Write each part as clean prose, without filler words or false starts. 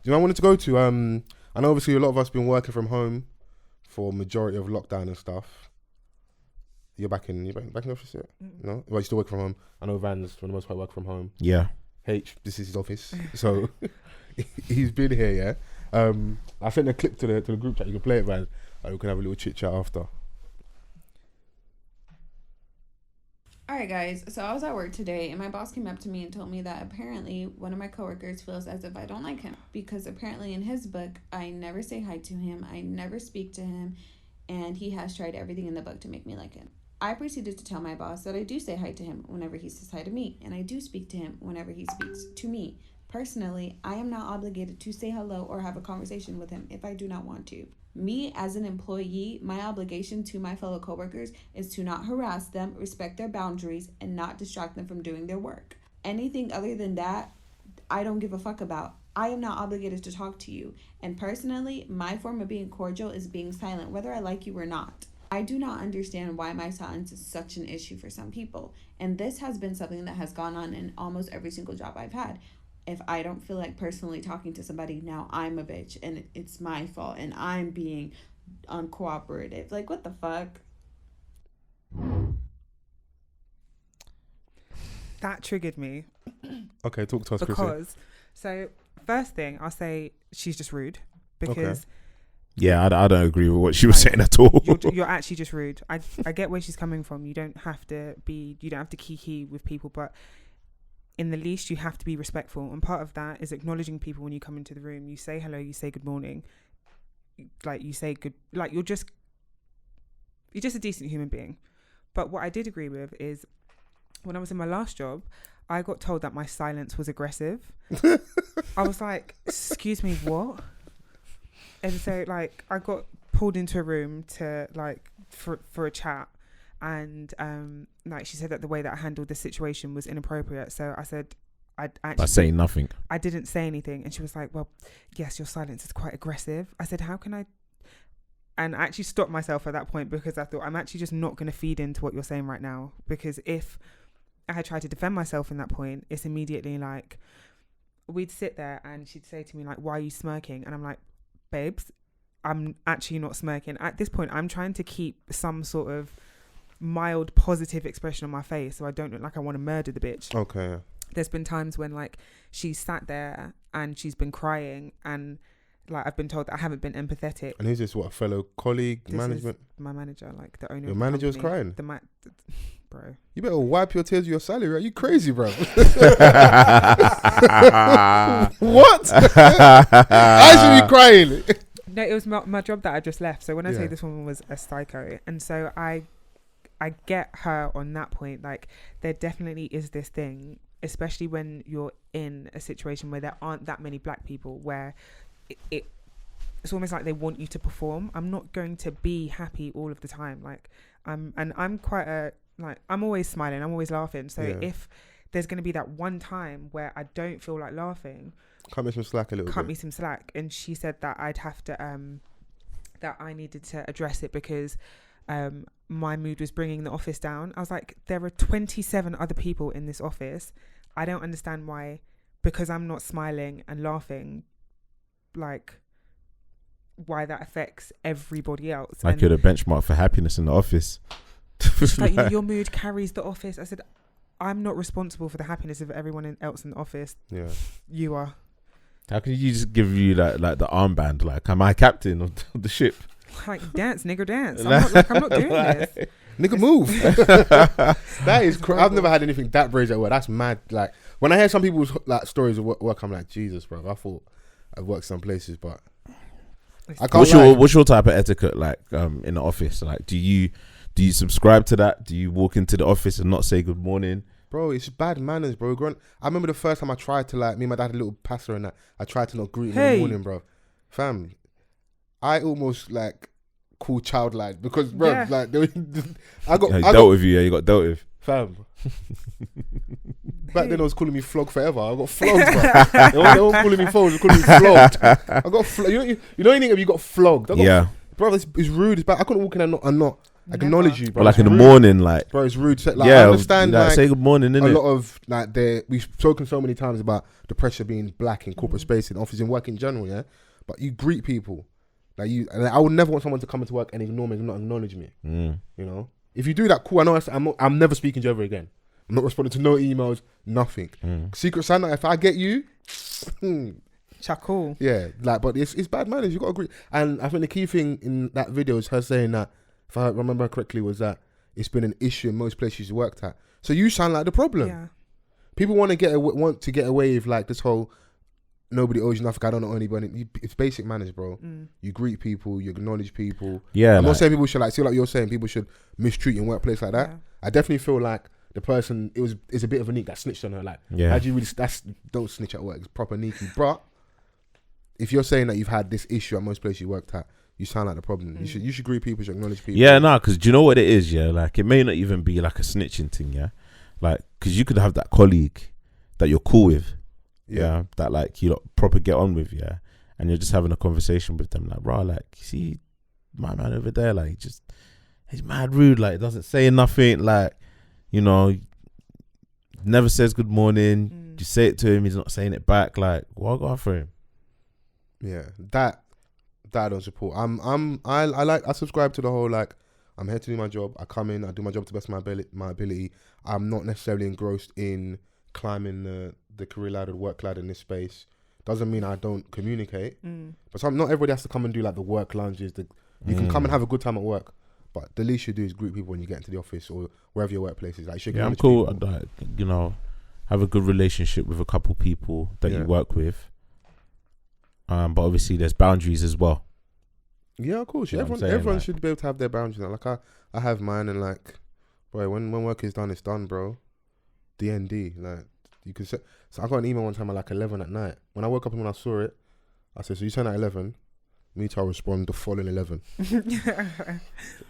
you know, I wanted to go to. I know obviously a lot of us been working from home for majority of lockdown and stuff. You're back in the office yet? No, well, you still work from home. I know Vans for the most part work from home. Yeah. H, this is his office, so he's been here. Yeah. I sent a clip to the group chat. You can play it, man. We can have a little chit chat after. Alright guys, so I was at work today and my boss came up to me and told me that apparently one of my coworkers feels as if I don't like him because apparently in his book I never say hi to him, I never speak to him, and he has tried everything in the book to make me like him. I proceeded to tell my boss that I do say hi to him whenever he says hi to me, and I do speak to him whenever he speaks to me. Personally, I am not obligated to say hello or have a conversation with him if I do not want to. Me, as an employee, my obligation to my fellow coworkers is to not harass them, respect their boundaries, and not distract them from doing their work. Anything other than that, I don't give a fuck about. I am not obligated to talk to you. And personally, my form of being cordial is being silent, whether I like you or not. I do not understand why my silence is such an issue for some people. And this has been something that has gone on in almost every single job I've had. If I don't feel like personally talking to somebody, now I'm a bitch and it's my fault and I'm being uncooperative. Like, what the fuck? That triggered me. Okay, talk to us, Chrissy. Because, so, first thing, I'll say she's just rude. Because... Okay. Yeah, I don't agree with what she was saying at all. You're actually just rude. I get where she's coming from. You don't have to kiki with people, but in the least you have to be respectful. And part of that is acknowledging people when you come into the room. You say hello, you say good morning. Like you say good, like you're just a decent human being. But what I did agree with is when I was in my last job, I got told that my silence was aggressive. I was like, excuse me, what? And so, like, I got pulled into a room to, like, for a chat. And, like, she said that the way that I handled the situation was inappropriate. So I said, by saying nothing. I didn't say anything. And she was like, well, yes, your silence is quite aggressive. I said, how can I? And I actually stopped myself at that point because I thought, I'm actually just not going to feed into what you're saying right now. Because if I had tried to defend myself in that point, it's immediately like, we'd sit there and she'd say to me, like, why are you smirking? And I'm like, babes, I'm actually not smirking. At this point, I'm trying to keep some sort of mild positive expression on my face so I don't look like I want to murder the bitch. Okay. There's been times when, like, she's sat there and she's been crying and, like, I've been told that I haven't been empathetic. And who's this, what, a fellow colleague, this management? Is my manager, like, the owner Your of the manager was company. crying? Bro. You better wipe your tears with your salary. Are you crazy, bro? What? I should be crying. No, it was my job that I just left. So when I say this woman was a psycho, and so I get her on that point. Like, there definitely is this thing, especially when you're in a situation where there aren't that many black people, where it's almost like they want you to perform. I'm not going to be happy all of the time. Like, I'm quite I'm always smiling. I'm always laughing. So if there's going to be that one time where I don't feel like laughing, cut me some slack a little bit. Cut me some slack. And she said that I'd have to, that I needed to address it because my mood was bringing the office down. I was like, there are 27 other people in this office. I don't understand why, because I'm not smiling and laughing, like, why that affects everybody else. Like, you're the benchmark for happiness in the office. Like, your mood carries the office. I said, I'm not responsible for the happiness of everyone else in the office. Yeah, you are. How can you just give you like the armband? Like, am I captain of the ship? Like, dance, nigger, dance. I'm not doing this. Nigga, move. That is I've never had anything that brave at work. That's mad. Like, when I hear some people's like stories of work, I'm like, Jesus, bro. I thought I've worked some places, but I can't. What's your type of etiquette like in the office? Like, do you subscribe to that? Do you walk into the office and not say good morning? Bro, it's bad manners, bro. I remember the first time I tried to, like, me and my dad had a little passer and that. I tried to not greet him in the morning, bro. Fam, I almost, like, call childlike because, bro, like, I got with you. Yeah, you got dealt with. Fam. Back then, I was calling me Flog Forever. I got flogged, bro. They weren't calling me Fols, they were calling me flogged. I got flogged. You know anything if you got flogged? Bro, it's rude. It's bad. I couldn't walk in and not acknowledge you, bro. But like in the rude. morning, like, Bro, it's rude. Like, yeah, I understand. Like, say good morning, a innit? lot of like we've spoken so many times about the pressure being black in corporate space, in office, in work in general. Yeah, but you greet people. Like and I would never want someone to come into work and ignore me and not acknowledge me. You know, if you do that, cool. I know I'm never speaking to you ever again. I'm not responding to no emails, nothing. Secret Santa, if I get you, Chuckle. yeah, like, but it's bad manners. You got to agree. And I think the key thing in that video is her saying that, if I remember correctly, was that it's been an issue in most places you worked at. So you sound like the problem. Yeah. People want to get away with like this whole nobody owes you nothing. I don't know anybody. It's basic manners, bro. You greet people, you acknowledge people. Yeah, I'm not saying people should like you're saying people should mistreat you in workplace like that. Yeah. I definitely feel like the person is a bit of a neek that snitched on her. Like, how do you really? Don't snitch at work. It's proper neaky. But if you're saying that you've had this issue at most places you worked at, you sound like the problem. You should greet people, you should acknowledge people. Yeah, no, because do you know what it is? Yeah, like it may not even be like a snitching thing. Yeah, like because you could have that colleague that you're cool with. Yeah, that like you proper get on with. Yeah, and you're just having a conversation with them. Like, bro, like you see my man over there, like he's mad rude. Like doesn't say nothing. Like, you know, never says good morning. You say it to him, he's not saying it back. Like, what go for him? Yeah, that I don't support. I subscribe to the whole like I'm here to do my job. I come in, I do my job to the best of my ability. I'm not necessarily engrossed in climbing the career ladder, the work ladder in this space. Doesn't mean I don't communicate. But not everybody has to come and do like the work lunges. You can come and have a good time at work, but the least you do is greet people when you get into the office or wherever your workplace is. Like, I'm cool. Like, you know, have a good relationship with a couple people that you work with. But obviously there's boundaries as well. Yeah, of course. You know everyone like, should be able to have their boundaries. Like I have mine, and like, boy, when work is done, it's done, bro. DND. Like, you can say. So I got an email one time at like 11 at night. When I woke up and when I saw it, I said, "So you sent at 11?" Me to respond the following 11.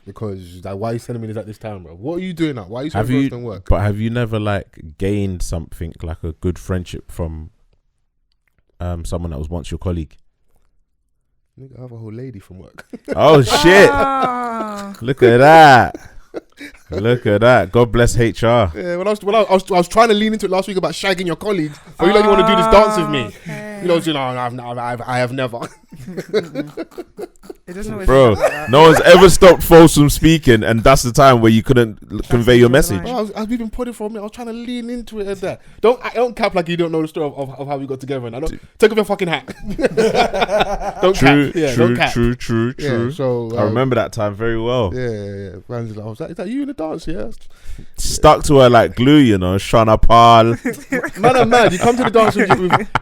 Because like, why are you sending me this at this time, bro? What are you doing now? Why are you so focused on work? But have you never like gained something like a good friendship from someone that was once your colleague? Nigga, I have a whole lady from work. Oh shit! Look at that! Look at that! God bless HR. Yeah, when I was trying to lean into it last week about shagging your colleagues, but you want to do this dance with me. Okay. I have never. It doesn't always bro, no one's ever stopped Fols from speaking, and that's the time where you couldn't convey your message. Bro, I was even putting for me. I was trying to lean into it at that. Don't cap like you don't know the story of how we got together. And I don't take off your fucking hat. Don't cap. Yeah, don't cap. True. Yeah, so I remember that time very well. Yeah. I was like, is that you in the dance? Yeah. Stuck to her like glue, you know, Shana Paul. Man, I'm mad. You come to the dance with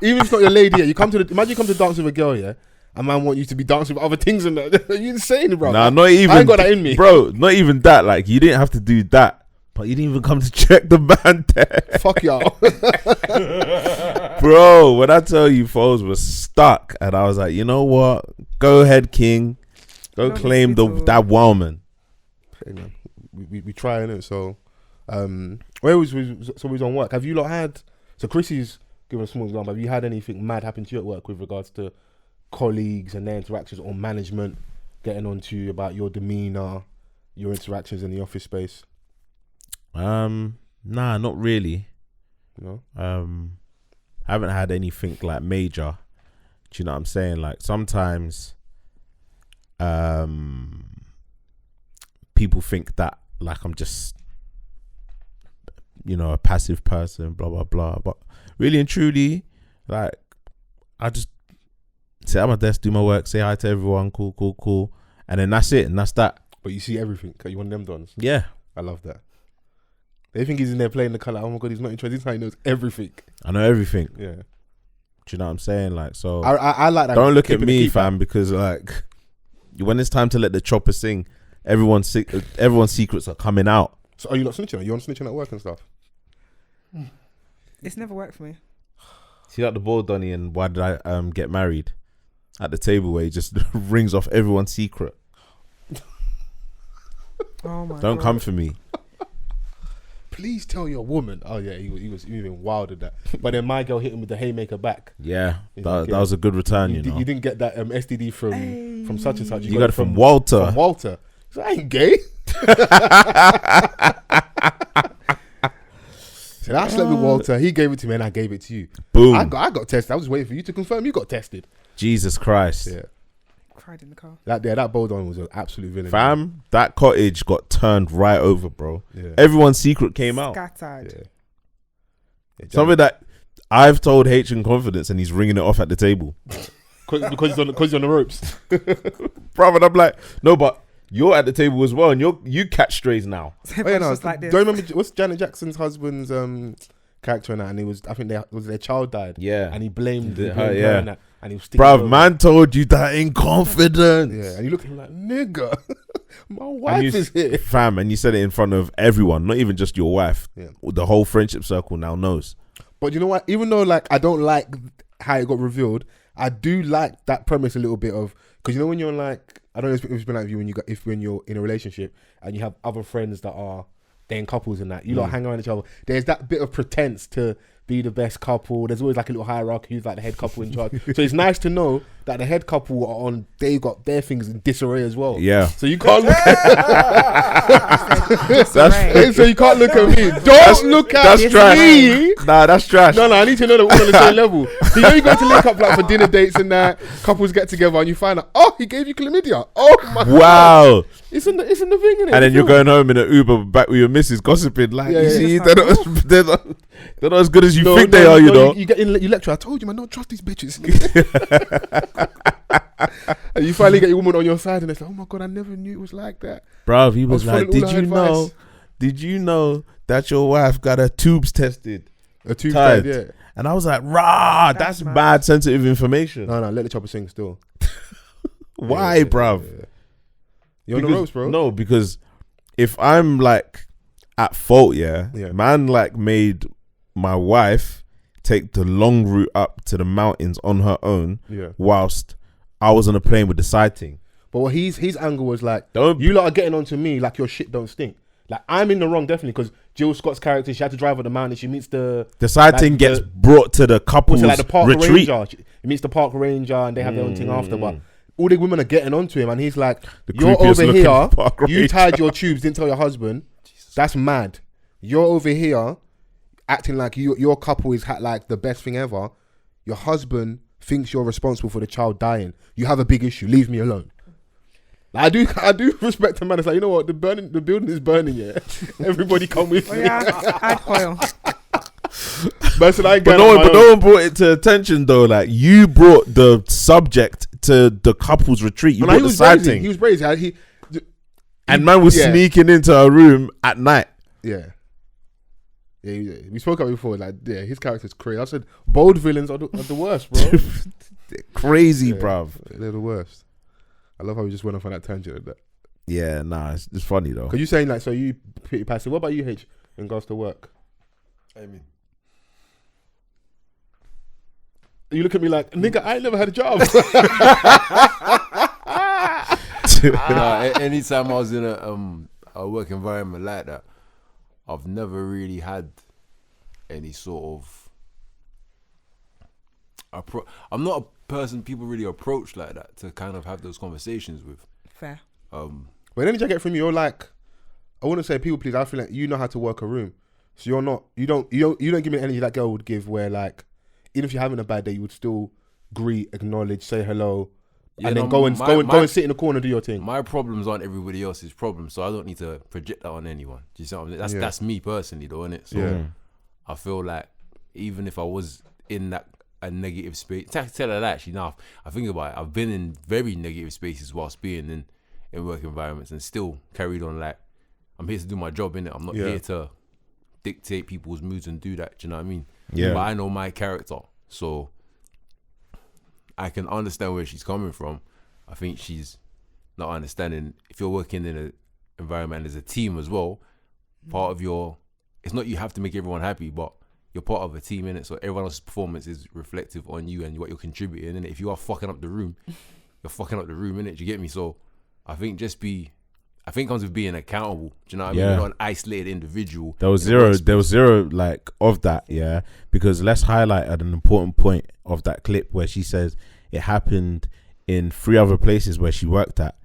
even if it's not your lady. Yeah, imagine you come to dance with a girl. Yeah. A man want you to be dancing with other things and that. Are you insane, bro? Nah, not even. I ain't got that in me, bro. Not even that. Like, you didn't have to do that, but you didn't even come to check the band there. Fuck y'all, bro. When I tell you, Fols was stuck, and I was like, you know what? Go ahead, King. Go claim that woman. Hey, man, we trying it. So, where was we was on work? Have you lot had? So Chrissy's given a small example. Have you had anything mad happen to you at work with regards to colleagues and their interactions, or management getting on to you about your demeanor, your interactions in the office space? Nah, not really. No. Haven't had anything like major. Do you know what I'm saying? Like sometimes, people think that like I'm just, you know, a passive person, blah blah blah. But really and truly, like I just sit at my desk, do my work, say hi to everyone, cool, and then that's it, and that's that. But you see everything. You want them dons? Yeah, I love that. They think he's in there playing the colour. Oh my god, he's not interested. This is how he knows everything. I know everything. Yeah. Do you know what I'm saying? Like, so I like that. Don't look at me, fam, because like when it's time to let the chopper sing, everyone's secrets are coming out. So are you not snitching? Are you on snitching at work and stuff? It's never worked for me. See like the ball, Donny, and why did I get married? At the table where he just rings off everyone's secret. Oh my! Don't come for me. Please tell your woman. Oh yeah, he was even wild at that. But then my girl hit him with the haymaker back. Yeah, that was a good return. You know, you didn't get that STD from such and such. You got it from Walter. From Walter. So I ain't gay. So that's like with Walter. He gave it to me and I gave it to you. Boom. I got tested. I was waiting for you to confirm you got tested. Jesus Christ. Yeah. Cried in the car. That Bodon was an absolute villain. Fam, that cottage got turned right over, bro. Yeah. Everyone's secret came out. Scattered. Yeah, Something that I've told H in confidence and he's ringing it off at the table. because he's on the ropes. Bro, and I'm like, no, but you're at the table as well and you catch strays now. Oh, yeah, no, Just like this. don't remember what's Janet Jackson's husband's character in that, and he was, I think their child died. Yeah. And he blamed Her, her yeah. and that, and he was sticking Bruv, over. man told you that in confidence. Yeah, and you look at him like, nigga, my wife is here. Fam, and you said it in front of everyone, not even just your wife. Yeah. The whole friendship circle now knows. But you know what? Even though like I don't like how it got revealed, I do like that premise a little bit of, because you know when you're like, I don't know if it's been like you when you're in a relationship and you have other friends that are in couples and that, you lot hang around each other. There's that bit of pretense to be the best couple. There's always like a little hierarchy who's like the head couple in charge. So it's nice to know that the head couple are on, they got their things in disarray as well. Yeah. So you can't look Disarray. so you can't look at me. Don't look at That's me. trash. Nah, that's trash. No, I need to know that we're all on the same level. So you know you go to link up like for dinner dates and that, couples get together and you find out, oh, he gave you chlamydia. Oh my God. Wow. It's in the thing, innit? And then you're going home in an Uber back with your missus gossiping like, Yeah, you yeah. see, they're not as good as you No, think they are, you know. You get in, you lecture, I told you, man, don't trust these bitches. And you finally get your woman on your side and it's like, oh my God, I never knew it was like that. Bruv, he was following like, all her advice. did you know that your wife got her tubes tested? A tube Tied. tied, yeah. And I was like, rah, that's mad. bad sensitive information. No, let the chopper sing still. Why, Yeah, bruv? yeah. You're on the ropes, bro. No, because if I'm like at fault, Yeah. man like made my wife take the long route up to the mountains on her own Yeah. whilst I was on a plane with the sighting. But what his angle was like, Don't you lot are getting onto me like your shit don't stink. Like I'm in the wrong definitely because Jill Scott's character, she had to drive up the mountain. She meets the sighting like gets the- brought to the couple's also like the park retreat. ranger. She meets the park ranger and they have their own thing after. But all the women are getting onto him and he's like, you're creepiest over looking here. park You ranger. tied your tubes, didn't tell your husband. That's mad. You're over here acting like your couple is like the best thing ever. Your husband thinks you're responsible for the child dying. You have a big issue. Leave me alone. Like, I do respect the man. It's like, you know what? The building is burning. Yeah, everybody come with Oh, me. yeah, add oil. But so But no one brought it to attention though. Like you brought the subject to the couple's retreat. You And he brought the was brazy. sighting. He was brazy. And man was sneaking into a room at night. Yeah. We spoke about it before. Like, yeah, his character's crazy. I said bold villains are the worst, bro. Crazy, Yeah. bruv. They're the worst. I love how we just went off on that tangent of that. Yeah, nah, it's funny though. Because you're saying like, so you pretty passive. What about you, H, in regards to work? I mean, You look at me like, nigga, I ain't never had a job. anytime I was in a work environment like that, I've never really had any sort of I'm not a person people really approach like that to kind of have those conversations with. Fair. But then I get from you, you're like, I wouldn't say people please. I feel like you know how to work a room, so you're not. You don't give me the energy that girl would give. Where like, even if you're having a bad day, you would still greet, acknowledge, say hello, and then go and sit in the corner, do your thing. My problems aren't everybody else's problems, so I don't need to project that on anyone. Do you see what I'm saying? That's me personally, though, isn't it? So Yeah. I feel like even if I was in a negative space, tell her that actually now I think about it, I've been in very negative spaces whilst being in work environments and still carried on like I'm here to do my job, innit? I'm not here to dictate people's moods and do that. Do you know what I mean? Yeah. But I know my character, so I can understand where she's coming from. I think she's not understanding if you're working in an environment as a team as well. Part of it's not you have to make everyone happy, but you're part of a team, innit? So everyone else's performance is reflective on you and what you're contributing. And if you are fucking up the room, you're fucking up the room, innit? Do you get me? So I think it comes with being accountable. Do you know what I mean? You're not an isolated individual. There was zero like of that, yeah. Because let's highlight an important point of that clip where she says it happened in 3 other places where she worked at.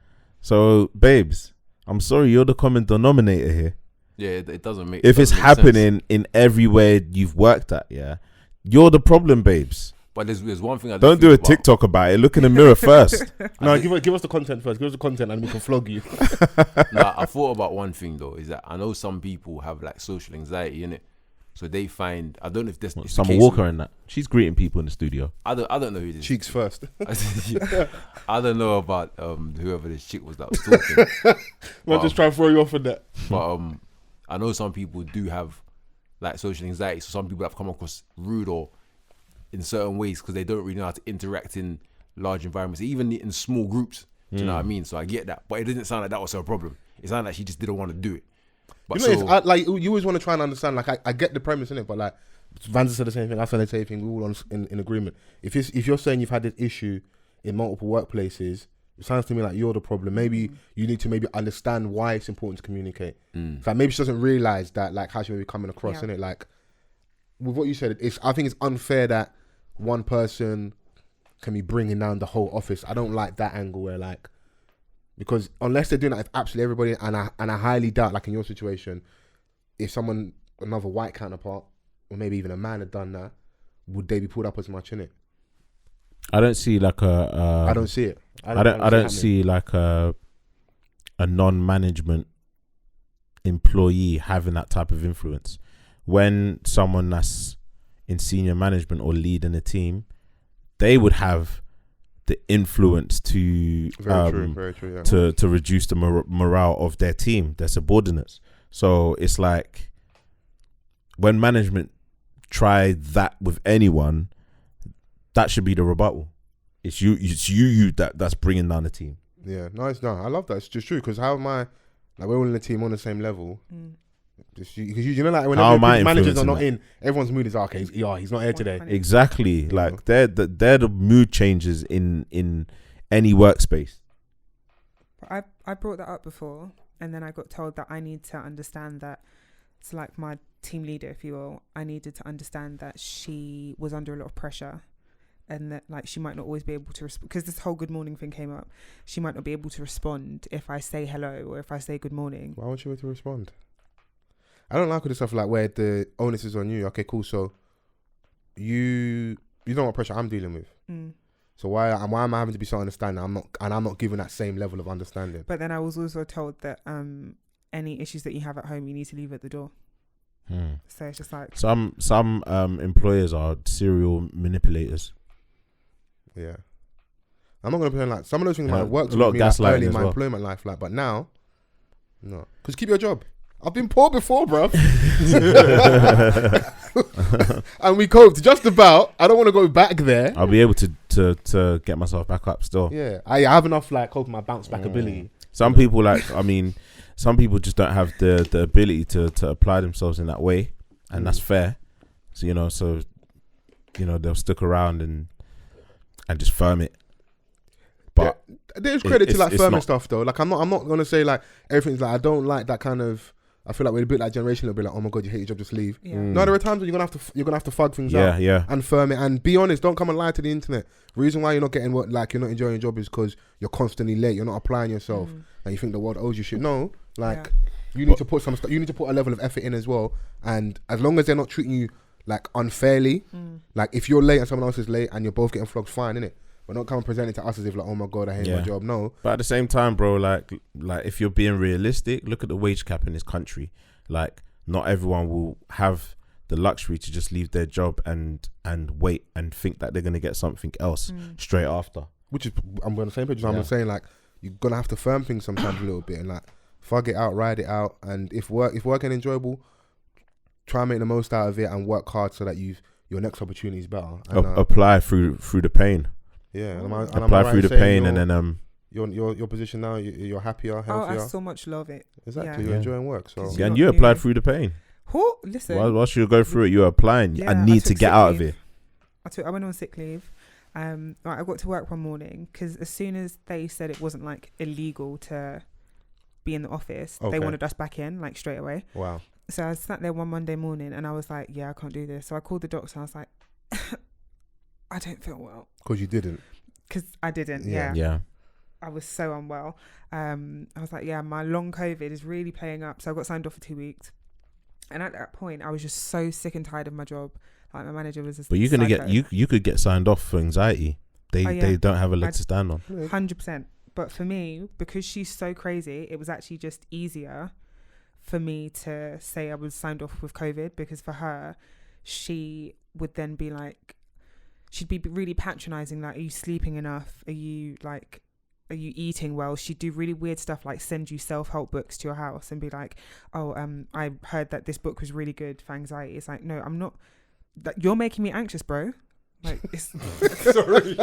So, babes, I'm sorry, you're the common denominator here. Yeah, it doesn't make. If it it's doesn't make happening sense. in everywhere you've worked at, yeah, you're the problem, babes. But there's one thing I Don't do a TikTok about it. Look in the mirror first. No, give us the content first. Give us the content and we can flog you. Nah, I thought about one thing though, is that I know some people have like social anxiety in it, so they find, I don't know if this is Summer Walker and that. She's greeting people in the studio. I don't know who this Cheeks first. I don't know about whoever this chick was that was talking. I'm just trying to throw you off on that. But I know some people do have like social anxiety, so some people have come across rude or in certain ways because they don't really know how to interact in large environments, even in small groups. Do you know what I mean? So I get that, but it didn't sound like that was her problem. It sounded like she just didn't want to do it. But You know, like you always want to try and understand. Like I get the premise in it, but like Vans said the same thing. I said the same thing. We're all in agreement. If you're saying you've had this issue in multiple workplaces, it sounds to me like you're the problem. Maybe you need to maybe understand why it's important to communicate. So like maybe she doesn't realize that, like how she may be coming across in it. Like with what you said, I think it's unfair that one person can be bringing down the whole office. I don't like that angle where like, because unless they're doing that with absolutely everybody, and I highly doubt, like in your situation, if another white counterpart or maybe even a man had done that, would they be pulled up as much in it? I don't see like I don't see it. I don't see like a non-management employee having that type of influence. When someone that's in senior management or leading a team, they would have the influence to very true, yeah. to reduce the morale of their team, their subordinates. So it's like when management try that with anyone, that should be the rebuttal. It's you that's bringing down the team. Yeah, no, I love that. It's just true, because how am I? Like we're all in the team on the same level. Because you know, like whenever managers are not in, everyone's mood is okay. He's not here today. Exactly, like they're the mood changers in any workspace. But I brought that up before, and then I got told that I need to understand that. It's like my team leader, if you will. I needed to understand that she was under a lot of pressure, and that like she might not always be able to respond, because this whole good morning thing came up. She might not be able to respond if I say hello or if I say good morning. Why won't you be able to respond? I don't like all this stuff like where the onus is on you. Okay, cool. So you know what pressure I'm dealing with. So why am I having to be so understanding? I'm not given that same level of understanding. But then I was also told that any issues that you have at home, you need to leave at the door. So it's just like some employers are serial manipulators. Yeah, I'm not gonna pretend like some of those things might have worked a lot with me of like gaslighting early in as my well. employment life, like, but now, no. Because keep your job. I've been poor before, bro. And we coped just about. I don't want to go back there. I'll be able to get myself back up still. Yeah, I have enough like hoping my bounce back ability. Some people some people just don't have the ability to apply themselves in that way, and that's fair. So they'll stick around and just firm it. But yeah, there's credit to like firming not stuff though. Like I'm not gonna say like everything's like, I don't like that kind of. I feel like we're a bit like generational. Be like, oh my god, you hate your job, just leave. Yeah. No, there are times where you're gonna have to fug things out. And firm it and be honest. Don't come and lie to the internet. Reason why you're not getting you're not enjoying your job is because you're constantly late. You're not applying yourself, and you think the world owes you shit. No, like you need to put some stuff. You need to put a level of effort in as well. And as long as they're not treating you like unfairly, like if you're late and someone else is late and you're both getting flogged, fine, innit? But not come and present it to us as if like, oh my god, I hate my job. No. But at the same time, bro, like if you're being realistic, look at the wage cap in this country. Like not everyone will have the luxury to just leave their job and wait and think that they're gonna get something else straight after. Which is, I'm on the same page. I'm saying like you're gonna have to firm things sometimes a little bit and like fug it out, ride it out, and if work ain't enjoyable, try and make the most out of it and work hard so that your next opportunity is better. And, apply through the pain. Yeah, apply through the pain, and then your position now, you're happier, healthier. Oh, I so much love it. Exactly, you're enjoying work. So and you applied through the pain. Who? Listen. Whilst you go through it, you're applying. Yeah, I need to get out of it. I went on sick leave. I got to work one morning because as soon as they said it wasn't like illegal to be in the office, they wanted us back in like straight away. Wow. So I sat there one Monday morning and I was like, yeah, I can't do this. So I called the doctor and I was like, I don't feel well. Because you didn't. Because I didn't. Yeah. I was so unwell. I was like, yeah, my long COVID is really playing up. So I got signed off for 2 weeks. And at that point, I was just so sick and tired of my job. Like my manager was just. But you're gonna get you could get signed off for anxiety. They don't have a leg to stand on. 100%. But for me, because she's so crazy, it was actually just easier for me to say I was signed off with COVID, because for her, she would then be like, she'd be really patronizing, like, are you sleeping enough? Are you eating well? She'd do really weird stuff like send you self-help books to your house and be like, oh, I heard that this book was really good for anxiety. It's like, no, I'm not. You're making me anxious, bro. Like, it's Sorry.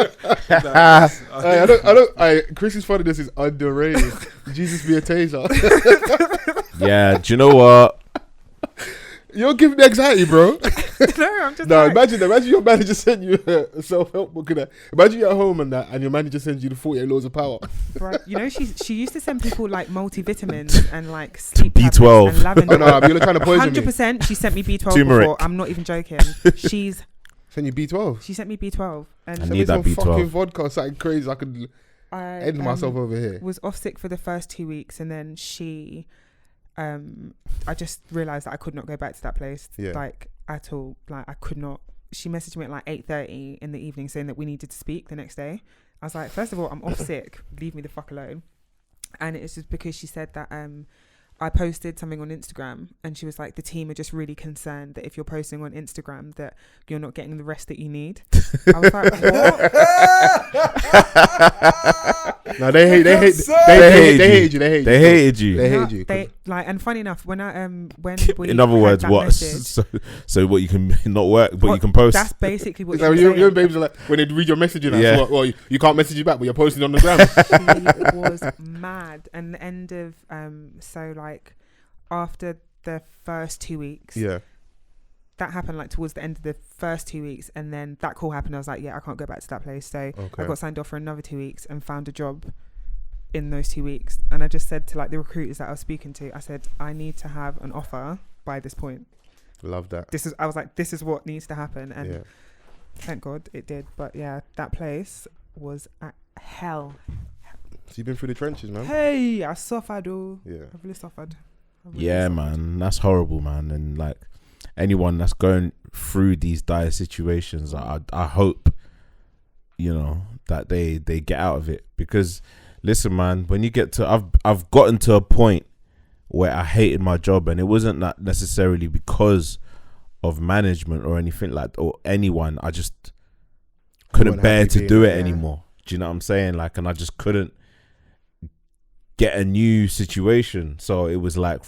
Chrissy's funniness is underrated. Jesus be a taser. Yeah, do you know what? You're giving me anxiety, bro. No, I'm just imagine your manager sent you a self-help book and that. Imagine you're at home and your manager sends you the 48 laws of power. Right, you know, she used to send people like multivitamins and like sleep B12 and lavender. You're trying to poison me. 100%. She sent me B12 Turmeric. before. I'm not even joking. She Send you B12. sent me B12 and I need that B12. Fucking vodka, something crazy. I could end myself over here. Was off sick for the first 2 weeks, and then I just realised that I could not go back to that place, like at all. Like I could not. She messaged me at like 8:30 in the evening saying that we needed to speak the next day. I was like, first of all, I'm off sick. Leave me the fuck alone. And it's just because she said that I posted something on Instagram, and she was like, the team are just really concerned that if you're posting on Instagram that you're not getting the rest that you need. I was like, what? No, they hated you. They hated you. Like, and funny enough, when we in other words, what? Message, so what, you can not work, but you can post. That's basically what your babes are like when they read your messaging. Yeah. Well, you can't message you back, but you're posting on the gram. She was mad. And the end of so like after the first 2 weeks, that happened like towards the end of the first 2 weeks, and then that call happened. I was like, yeah, I can't go back to that place. So I got signed off for another 2 weeks and found a job in those 2 weeks. And I just said to like the recruiters that I was speaking to, I said, I need to have an offer by this point. Love that. I was like, this is what needs to happen. And thank God it did. But yeah, that place was at hell. So you've been through the trenches, man. Hey, I suffered, though. Yeah. I really suffered. Man, that's horrible, man. And like anyone that's going through these dire situations, I hope, you know, that they get out of it. Because listen, man, when you get to, I've gotten to a point where I hated my job, and it wasn't that necessarily because of management or anything like that, or anyone. I just couldn't bear to do it anymore. Do you know what I'm saying? Like, and I just couldn't get a new situation. So it was like,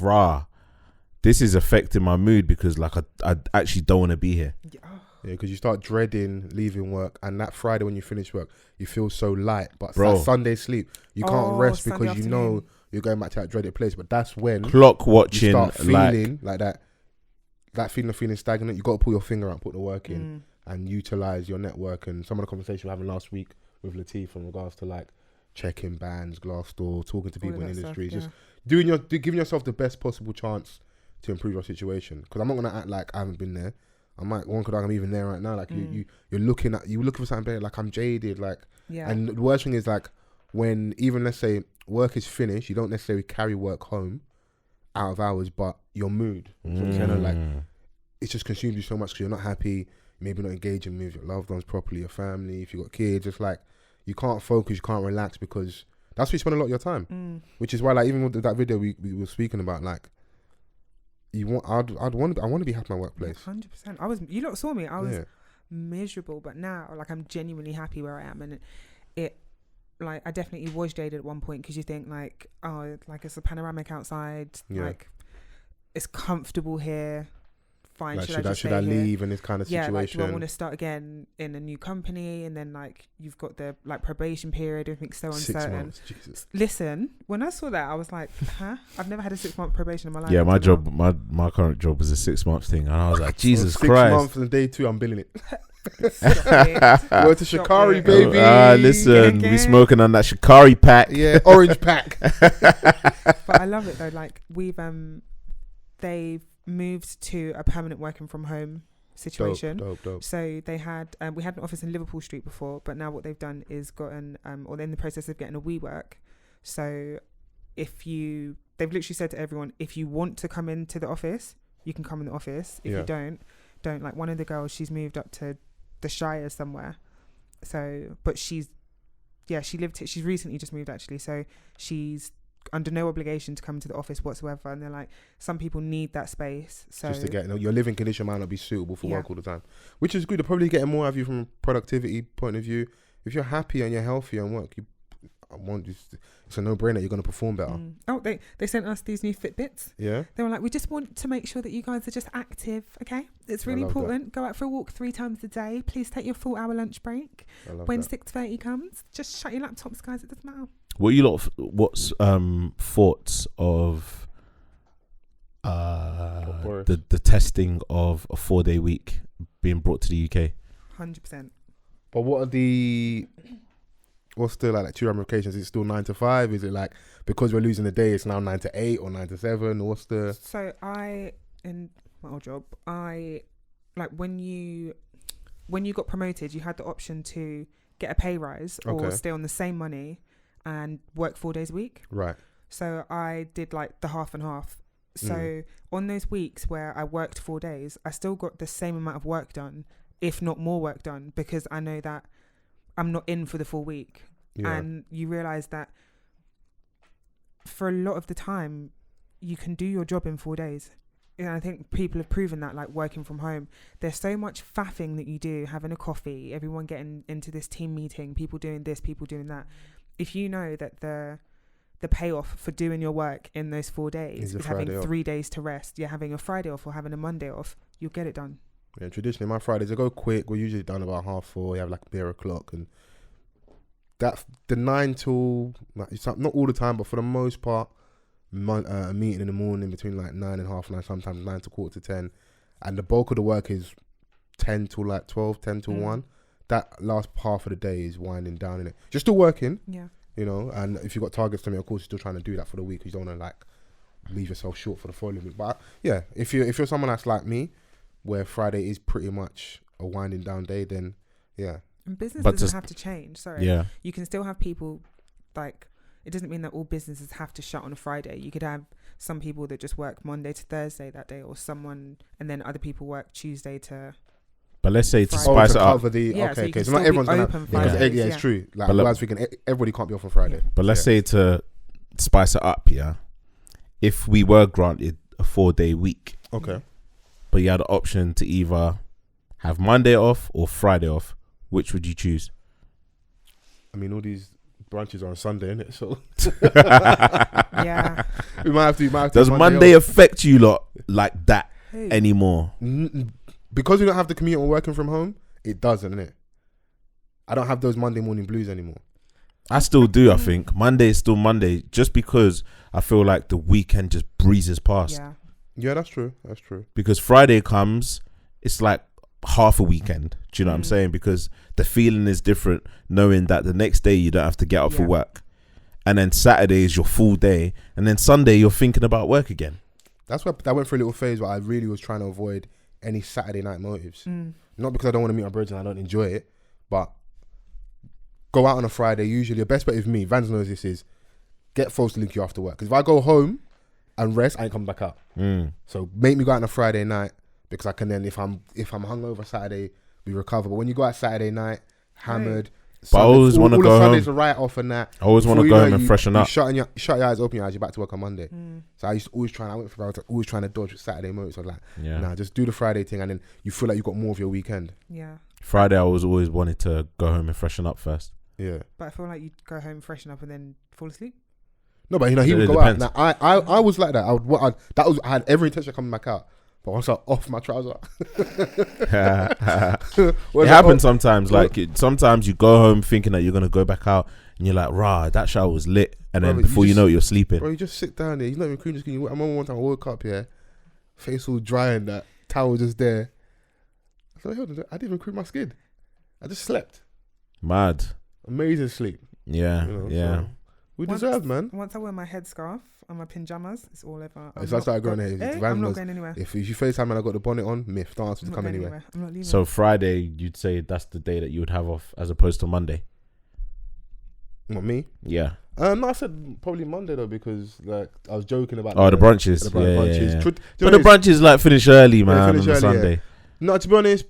this is affecting my mood, because like I actually don't want to be here. Yeah, because you start dreading leaving work, and that Friday when you finish work, you feel so light. But that Sunday sleep, you can't rest because you know you're going back to that dreaded place. But that's when clock watching, you start feeling like that feeling of feeling stagnant. You got to pull your finger out, put the work in, and utilize your network. And some of the conversations we were having last week with Latif in regards to like checking bands, Glassdoor, talking to people in industries, just giving yourself the best possible chance to improve your situation. Because I'm not gonna act like I haven't been there. I'm even there right now. Like you're looking for something better. Like I'm jaded. Like and the worst thing is like when even let's say work is finished, you don't necessarily carry work home out of hours, but your mood, like it just consumes you so much because you're not happy, maybe not engaging with your loved ones properly, your family. If you got kids, it's like you can't focus, you can't relax, because that's where you spend a lot of your time. Which is why, like, even with that video we were speaking about, like, I want to be happy in my workplace. 100%. You lot saw me. I was miserable, but now, like, I'm genuinely happy where I am, and it like I definitely was jaded at one point, because you think like, oh, like it's a panoramic outside, like it's comfortable here. Fine, like, should I leave in this kind of situation? Like, do I want to start again in a new company? And then like you've got the like probation period, everything's so uncertain. 6 months, Jesus. Listen, when I saw that, I was like, huh? I've never had a 6 month probation in my life. Yeah, my job, my current job was a 6 month thing, and I was like, Jesus Christ. 6 months and day 2, I'm billing it. Word to Shikari, baby. Listen, we smoking on that Shikari pack. Yeah, orange pack. But I love it though. Like they've moved to a permanent working from home situation. Dope. So they had we had an office in Liverpool Street before, but now what they've done is gotten or they're in the process of getting a WeWork. So they've literally said to everyone, if you want to come into the office, you can come in the office. If you don't. Like one of the girls, she's moved up to the Shire somewhere. So, but she's recently just moved actually. So she's under no obligation to come to the office whatsoever. And they're like, some people need that space. So just to get, your living condition might not be suitable for work all the time, which is good. They're probably getting more out of you from a productivity point of view. If you're happy and you're healthy and work, it's a no-brainer. You're going to perform better. Oh, they sent us these new Fitbits. Yeah. They were like, we just want to make sure that you guys are just active. Okay, it's really important. Go out for a walk 3 times a day. Please take your full hour lunch break. When 6:30 comes, just shut your laptops, guys. It doesn't matter. What's thoughts of the testing of a 4-day week being brought to the UK? 100%. But what's the like 2 ramifications? Is it still 9 to 5? Is it like because we're losing a day, it's now 9 to 8 or 9 to 7? What's the? So in my old job, when you got promoted, you had the option to get a pay rise or stay on the same money and work 4 days a week. Right. So I did like the half and half. So on those weeks where I worked 4 days, I still got the same amount of work done, if not more work done, because I know that I'm not in for the full week. And you realise that for a lot of the time, you can do your job in 4 days. And I think people have proven that, like working from home. There's so much faffing that you do, having a coffee, everyone getting into this team meeting, people doing this, people doing that. If you know that the payoff for doing your work in those 4 days is having 3 days to rest, you're having a Friday off or having a Monday off, you'll get it done. Yeah, traditionally my Fridays, I go quick. We're usually done about 4:30. You have like beer o'clock, and that the 9 till it's not all the time, but for the most part, a meeting in the morning between like 9 and 9:30, sometimes 9 to 9:45, and the bulk of the work is 10 till like 12, 10 till 1. That last half of the day is winding down in it. You're still working, and if you've got targets to meet, of course you're still trying to do that for the week. You don't want to like leave yourself short for the following week. But yeah, if you're someone that's like me, where Friday is pretty much a winding down day, then yeah. And business doesn't have to change. Sorry. Yeah. You can still have people, like, it doesn't mean that all businesses have to shut on a Friday. You could have some people that just work Monday to Thursday that day, or someone, and then other people work Tuesday to. But let's say to Friday. spice it up. Okay. So not everyone's going to. Yeah, it's true. Like, otherwise we can. Everybody can't be off on Friday. But let's say to spice it up, if we were granted a 4-day week. Okay. But you had the option to either have Monday off or Friday off. Which would you choose? I mean, all these branches are on Sunday, innit? So yeah, we might have to. Does Monday affect you lot like that anymore? Because we don't have the commute or working from home, it doesn't, innit? I don't have those Monday morning blues anymore. I still do. I think Monday is still Monday, just because I feel like the weekend just breezes past. Yeah, that's true. Because Friday comes, it's like half a weekend. Do you know what I'm saying? Because the feeling is different, knowing that the next day you don't have to get up for work, and then Saturday is your full day, and then Sunday you're thinking about work again. That's why I went through a little phase where I really was trying to avoid any Saturday night motives. Not because I don't want to meet my brothers and I don't enjoy it, but go out on a Friday. Usually the best bet with me, Vans knows this, is get Fols to link you after work. Because if I go home and rest, I ain't coming back out. So make me go out on a Friday night, because I can then, if I'm hungover Saturday, we recover. But when you go out Saturday night, hammered, but Sunday, I always want to go home. Sunday's a write off and that. I always want to go home and freshen up. Shut your eyes, open your eyes, you're back to work on Monday. So I used to always always trying to dodge Saturday motives. I was like, nah, just do the Friday thing, and then you feel like you got more of your weekend. Yeah. Friday, I was always wanted to go home and freshen up first. Yeah. But I feel like you'd go home, freshen up, and then fall asleep. No, but he would go out. Now, I was like that. I had every intention of coming back out. But once I off my trouser, it happens sometimes. Sometimes you go home thinking that you're gonna go back out, and you're like, "Rah, that shower was lit," and then before you know it, you're sleeping. Bro, you just sit down there. You're not even cream. I remember one time I woke up, face all dry and that towel just there. I thought, I didn't even cream my skin. I just slept. Mad. Amazing sleep. Yeah, So We deserve, man. Once I wear my headscarf and my pajamas, it's all over. If I start going here, I'm not going anywhere. If you FaceTime and I got the bonnet on, myth. Don't ask me to come anywhere. I'm not leaving. So Friday, you'd say that's the day that you would have off as opposed to Monday? What, me? Yeah. No, I said probably Monday though, because like I was joking about the brunches. The brunches. Yeah. But the brunches like finish early, man, finish on early, Sunday. Yeah. No, to be honest,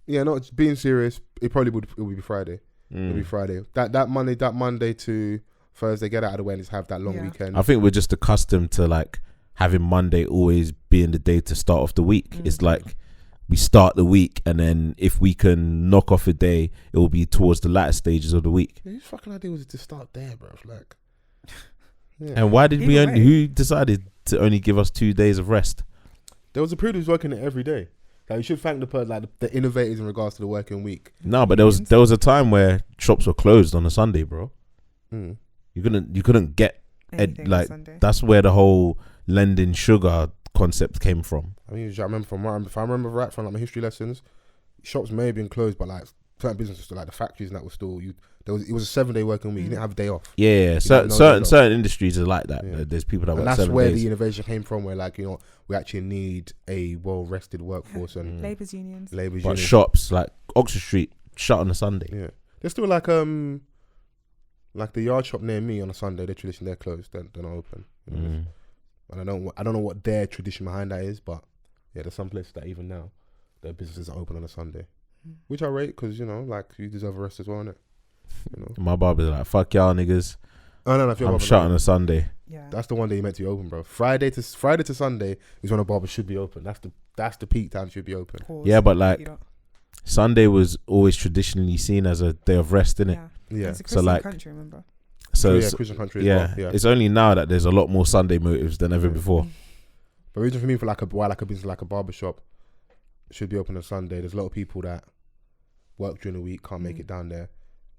not being serious, it would be Friday. It'll be Friday. That Monday to Thursday, get out of the way and just have that long weekend. I think we're just accustomed to like having Monday always being the day to start off the week. It's like we start the week, and then if we can knock off a day, it will be towards the latter stages of the week. Yeah, whose fucking idea was it to start there, bro? Like, yeah. And why did who decided to only give us 2 days of rest? There was a period who was working it every day. Like, you should thank the innovators in regards to the working week. No, but there was a time where shops were closed on a Sunday, bro. You couldn't get that's where the whole lending sugar concept came from. I mean, I remember if I remember right from like my history lessons, shops may have been closed, but like certain businesses, like the factories and that was still it was a 7-day working week. You didn't have a day off. Yeah, certain industries are like that. Yeah. There's people that work 7 days. And that's where the innovation came from, where like, we actually need a well-rested workforce and labour's unions. But shops like Oxford Street shut on a Sunday. Yeah, there's still like the yard shop near me on a Sunday. They're closed. They're not open. And I don't know what their tradition behind that is, but yeah, there's some places that even now their businesses are open on a Sunday, which I rate because like you deserve a rest as well, innit? My barber's like, fuck y'all niggas. Oh no, I'm shut on a Sunday. Yeah, that's the one day you meant to be open, bro. Friday to Sunday is when a barber should be open. That's the peak time should be open. Yeah, but like Sunday was always traditionally seen as a day of rest, innit? Yeah. It's a Christian country, remember? So Christian country. Yeah, it's only now that there's a lot more Sunday motives than ever before. But reason for me for why a business like a barbershop should be open on Sunday. There's a lot of people that work during the week, can't make it down there.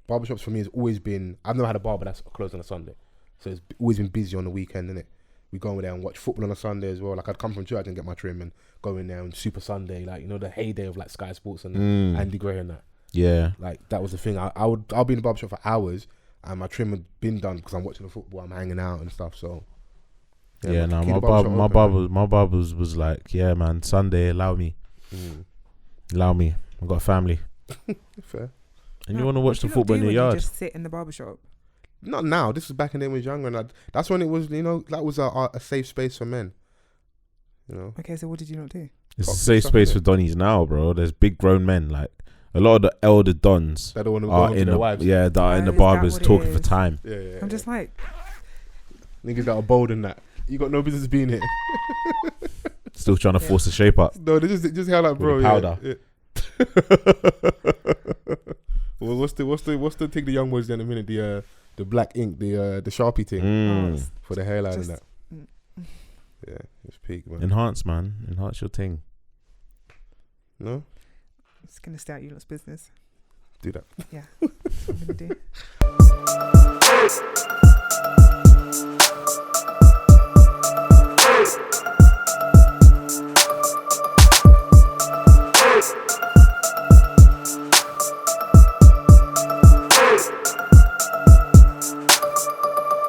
Barbershops for me has always been, I've never had a barber that's closed on a Sunday. So it's always been busy on the weekend, innit? We go in there and watch football on a Sunday as well. Like I'd come from church and get my trim and go in there on Super Sunday, like, the heyday of like Sky Sports and Andy Gray and that. Yeah. Like that was the thing. I'll be in the barbershop for hours and my trim had been done because I'm watching the football, I'm hanging out and stuff. So my barber's was like, yeah, man, Sunday, allow me. I've got a family. Fair. And you want to watch the football in your yard? You just sit in the barbershop. Not now. This is back in the day when I was younger, and that's when it was. That was a safe space for men. Okay, so what did you not do? It's a safe space for Donnies now, bro. There's big grown men. Like a lot of the elder dons that don't want to are go in their wives. Yeah, that are in the barbers talking for time. Yeah. I'm just like niggas that are bold in that. You got no business being here. Still trying to force the shape up. No, they just how like, bro. Powder. Yeah. Well, what's the thing the young boys do in a minute? The black ink, the Sharpie thing for the hairline and that. Yeah, it's peak, man. Enhance your thing. No, it's gonna stay out your lot's business. Do that. Yeah, that's what I'm gonna do.